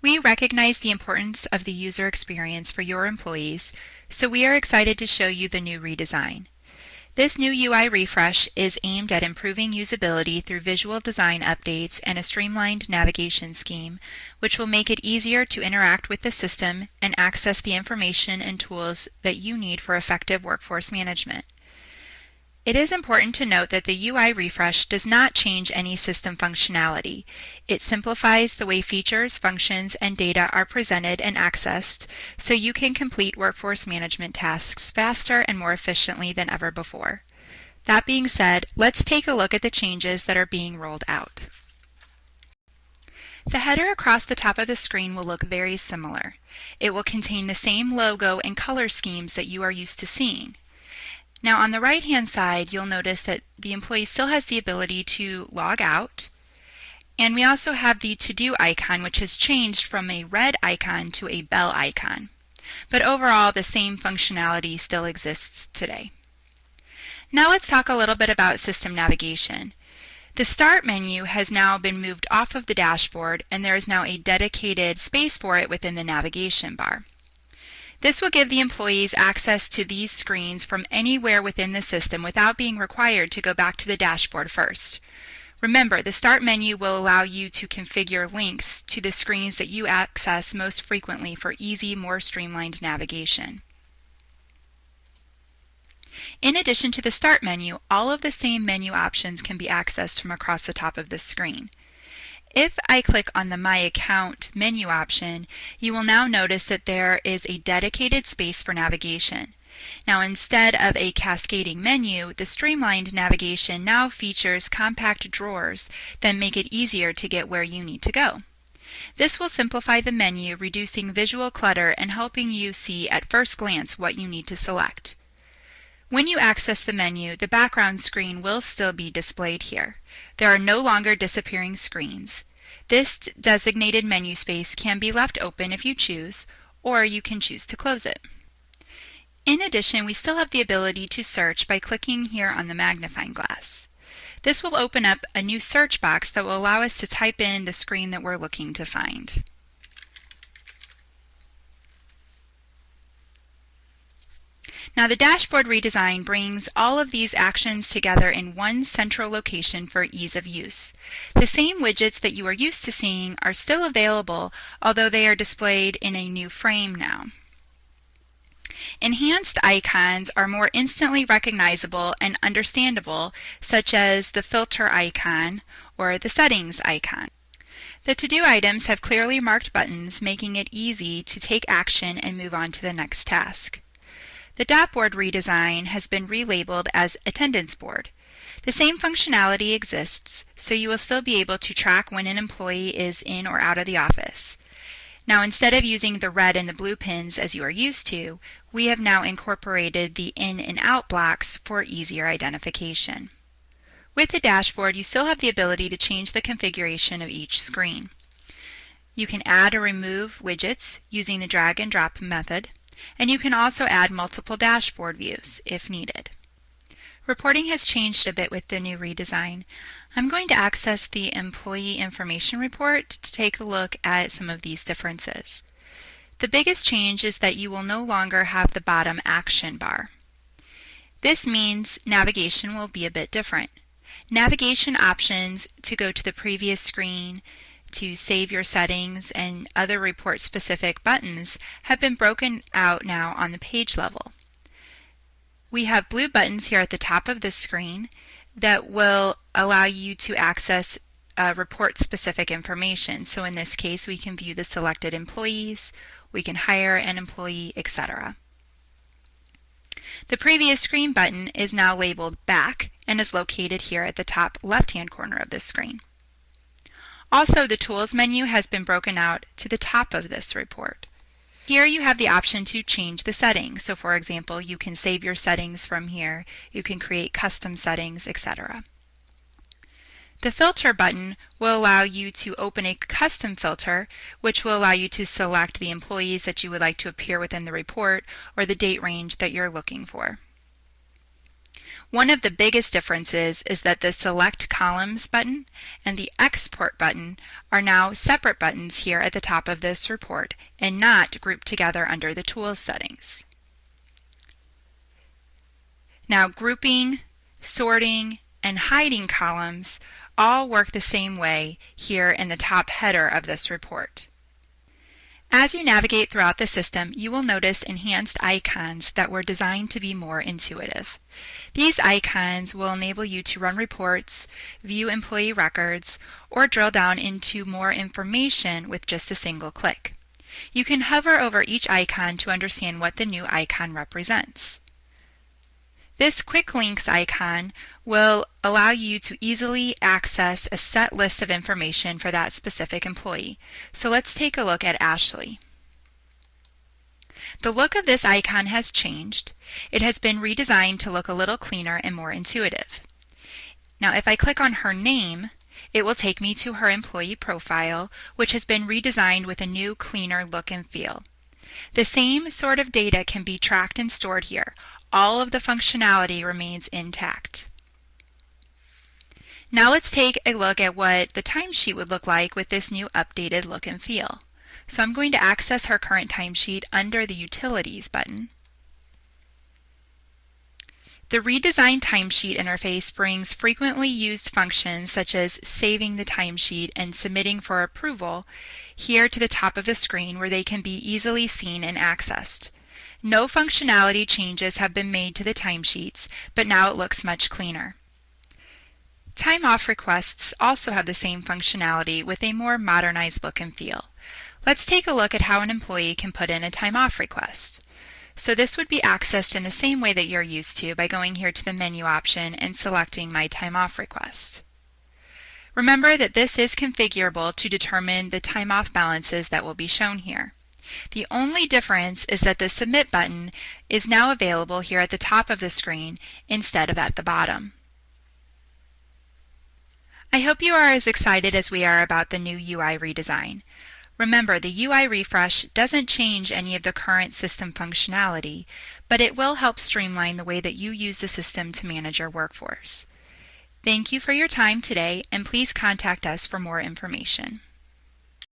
We recognize the importance of the user experience for your employees, so we are excited to show you the new redesign. This new UI refresh is aimed at improving usability through visual design updates and a streamlined navigation scheme, which will make it easier to interact with the system and access the information and tools that you need for effective workforce management. It is important to note that the UI refresh does not change any system functionality. It simplifies the way features, functions, and data are presented and accessed so you can complete workforce management tasks faster and more efficiently than ever before. That being said, let's take a look at the changes that are being rolled out. The header across the top of the screen will look very similar. It will contain the same logo and color schemes that you are used to seeing. Now on the right-hand side, you'll notice that the employee still has the ability to log out, and we also have the to-do icon, which has changed from a red icon to a bell icon. But overall, the same functionality still exists today. Now let's talk a little bit about system navigation. The Start menu has now been moved off of the dashboard, and there is now a dedicated space for it within the navigation bar. This will give the employees access to these screens from anywhere within the system without being required to go back to the dashboard first. Remember, the Start menu will allow you to configure links to the screens that you access most frequently for easy, more streamlined navigation. In addition to the Start menu, all of the same menu options can be accessed from across the top of the screen. If I click on the My Account menu option, you will now notice that there is a dedicated space for navigation. Now instead of a cascading menu, the streamlined navigation now features compact drawers that make it easier to get where you need to go. This will simplify the menu, reducing visual clutter and helping you see at first glance what you need to select. When you access the menu, the background screen will still be displayed here. There are no longer disappearing screens. This designated menu space can be left open if you choose, or you can choose to close it. In addition, we still have the ability to search by clicking here on the magnifying glass. This will open up a new search box that will allow us to type in the screen that we're looking to find. Now the dashboard redesign brings all of these actions together in one central location for ease of use. The same widgets that you are used to seeing are still available, although they are displayed in a new frame now. Enhanced icons are more instantly recognizable and understandable, such as the filter icon or the settings icon. The to-do items have clearly marked buttons, making it easy to take action and move on to the next task. The dashboard redesign has been relabeled as Attendance Board. The same functionality exists, so you will still be able to track when an employee is in or out of the office. Now instead of using the red and the blue pins as you are used to, we have now incorporated the in and out blocks for easier identification. With the dashboard, you still have the ability to change the configuration of each screen. You can add or remove widgets using the drag and drop method, and you can also add multiple dashboard views if needed. Reporting has changed a bit with the new redesign. I'm going to access the Employee Information Report to take a look at some of these differences. The biggest change is that you will no longer have the bottom action bar. This means navigation will be a bit different. Navigation options to go to the previous screen, to save your settings, and other report-specific buttons have been broken out now on the page level. We have blue buttons here at the top of the screen that will allow you to access report-specific information. So in this case, we can view the selected employees, we can hire an employee, etc. The previous screen button is now labeled Back and is located here at the top left-hand corner of the screen. Also, the Tools menu has been broken out to the top of this report. Here you have the option to change the settings. So for example, you can save your settings from here, you can create custom settings, etc. The Filter button will allow you to open a custom filter, which will allow you to select the employees that you would like to appear within the report or the date range that you're looking for. One of the biggest differences is that the Select Columns button and the Export button are now separate buttons here at the top of this report and not grouped together under the Tools settings. Now, grouping, sorting, and hiding columns all work the same way here in the top header of this report. As you navigate throughout the system, you will notice enhanced icons that were designed to be more intuitive. These icons will enable you to run reports, view employee records, or drill down into more information with just a single click. You can hover over each icon to understand what the new icon represents. This Quick Links icon will allow you to easily access a set list of information for that specific employee. So let's take a look at Ashley. The look of this icon has changed. It has been redesigned to look a little cleaner and more intuitive. Now, if I click on her name, it will take me to her employee profile, which has been redesigned with a new, cleaner look and feel. The same sort of data can be tracked and stored here. All of the functionality remains intact. Now let's take a look at what the timesheet would look like with this new updated look and feel. So I'm going to access her current timesheet under the Utilities button. The redesigned timesheet interface brings frequently used functions such as saving the timesheet and submitting for approval here to the top of the screen where they can be easily seen and accessed. No functionality changes have been made to the timesheets, but now it looks much cleaner. Time off requests also have the same functionality with a more modernized look and feel. Let's take a look at how an employee can put in a time off request. So this would be accessed in the same way that you're used to by going here to the menu option and selecting My Time Off Request. Remember that this is configurable to determine the time off balances that will be shown here. The only difference is that the Submit button is now available here at the top of the screen instead of at the bottom. I hope you are as excited as we are about the new UI redesign. Remember, the UI refresh doesn't change any of the current system functionality, but it will help streamline the way that you use the system to manage your workforce. Thank you for your time today, and please contact us for more information.